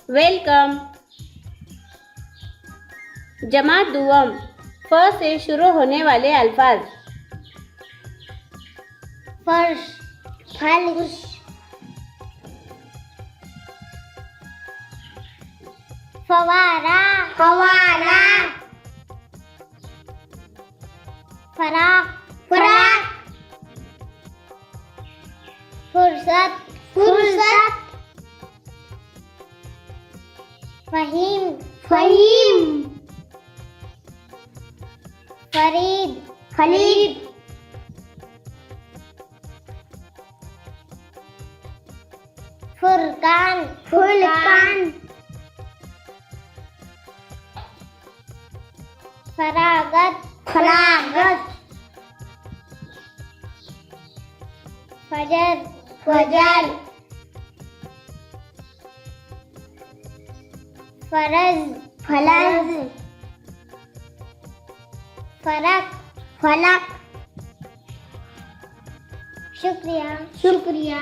Welcome. जमात दुअम, फ से शुरू होने वाले अल्फाज। फर्श, फर्श, फवारा, फवारा, फराक, फराक, फुर्सत, फुर्सत, फहीम, फहीम, फरीद, खलीद, फुरकान, फुरकान, फरागत, फरागत, फजर, फजर, फरज, फलज, फरक, फलक। शुक्रिया, शुक्रिया।